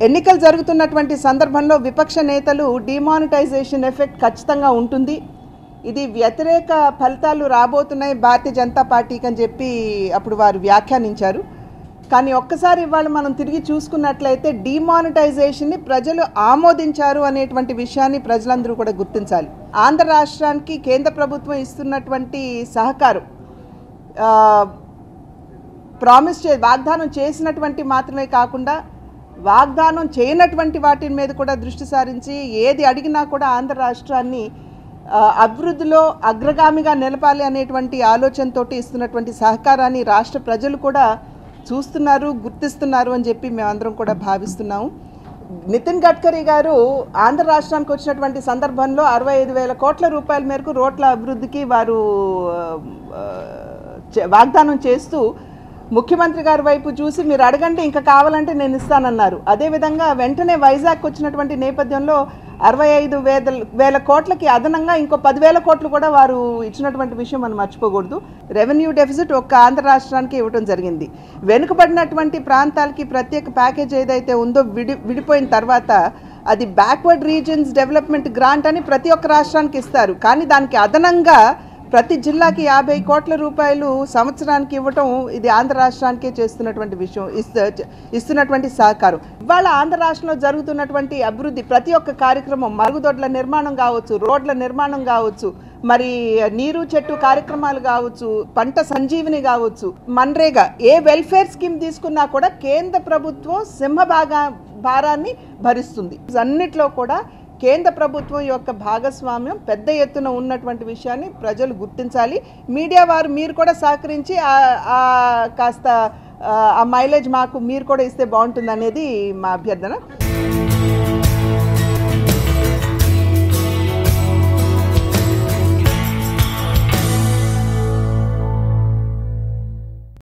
ఎన్నికలు జరుగుతున్నటువంటి సందర్భంలో విపక్ష నేతలు డిమానిటైజేషన్ ఎఫెక్ట్ ఖచ్చితంగా ఉంటుంది, ఇది వ్యతిరేక ఫలితాలు రాబోతున్నాయి భారతీయ జనతా పార్టీకి అని చెప్పి అప్పుడు వారు వ్యాఖ్యానించారు. కానీ ఒక్కసారి ఇవాళ మనం తిరిగి చూసుకున్నట్లయితే డిమానిటైజేషన్ని ప్రజలు ఆమోదించారు అనేటువంటి విషయాన్ని ప్రజలందరూ కూడా గుర్తించాలి. ఆంధ్ర రాష్ట్రానికి కేంద్ర ప్రభుత్వం ఇస్తున్నటువంటి సహకారం వాగ్దానం చేసినటువంటి మాత్రమే కాకుండా వాగ్దానం చేయనటువంటి వాటి మీద కూడా దృష్టి సారించి ఏది అడిగినా కూడా ఆంధ్ర రాష్ట్రాన్ని అభివృద్ధిలో అగ్రగామిగా నిలపాలి అనేటువంటి ఆలోచనతో ఇస్తున్నటువంటి సహకారాన్ని రాష్ట్ర ప్రజలు కూడా చూస్తున్నారు, గుర్తిస్తున్నారు అని చెప్పి మేమందరం కూడా భావిస్తున్నాము. నితిన్ గడ్కరీ గారు ఆంధ్ర రాష్ట్రానికి వచ్చినటువంటి సందర్భంలో 65,000 కోట్ల రూపాయల మేరకు రోడ్ల అభివృద్ధికి వారు వాగ్దానం చేస్తూ ముఖ్యమంత్రి గారి వైపు చూసి మీరు అడగండి ఇంకా కావాలంటే నేను ఇస్తానన్నారు. అదేవిధంగా వెంటనే వైజాగ్ వచ్చినటువంటి నేపథ్యంలో 65,000 కోట్లకి అదనంగా ఇంకో 10,000 కోట్లు కూడా వారు ఇచ్చినటువంటి విషయం మనం మర్చిపోకూడదు. రెవెన్యూ డెఫిసిట్ ఒక్క ఆంధ్ర రాష్ట్రానికి ఇవ్వడం జరిగింది. వెనుకబడినటువంటి ప్రాంతాలకి ప్రత్యేక ప్యాకేజ్ ఏదైతే ఉందో విడిపోయిన తర్వాత అది బ్యాక్వర్డ్ రీజన్స్ డెవలప్మెంట్ గ్రాంట్ అని ప్రతి ఒక్క రాష్ట్రానికి ఇస్తారు. కానీ దానికి అదనంగా ప్రతి జిల్లాకి 50 కోట్ల రూపాయలు సంవత్సరానికి ఇవ్వటం ఇది ఆంధ్ర రాష్ట్రానికే చేస్తున్నటువంటి విషయం, ఇస్తున్నటువంటి సహకారం. ఇవాళ ఆంధ్ర రాష్ట్రంలో జరుగుతున్నటువంటి అభివృద్ధి ప్రతి ఒక్క కార్యక్రమం, మరుగుదొడ్ల నిర్మాణం కావచ్చు, రోడ్ల నిర్మాణం కావచ్చు, మరి నీరు చెట్టు కార్యక్రమాలు కావచ్చు, పంట సంజీవిని కావచ్చు, మన్రేగా ఏ వెల్ఫేర్ స్కీమ్ తీసుకున్నా కూడా కేంద్ర ప్రభుత్వం భారాన్ని భరిస్తుంది. అన్నిట్లో కూడా కేంద్ర ప్రభుత్వం యొక్క భాగస్వామ్యం పెద్ద ఎత్తున ఉన్నటువంటి విషయాన్ని ప్రజలు గుర్తించాలి. మీడియా వారు మీరు కూడా సహకరించి కాస్త ఆ మైలేజ్ మాకు మీరు కూడా ఇస్తే బాగుంటుంది అనేది మా అభ్యర్థన.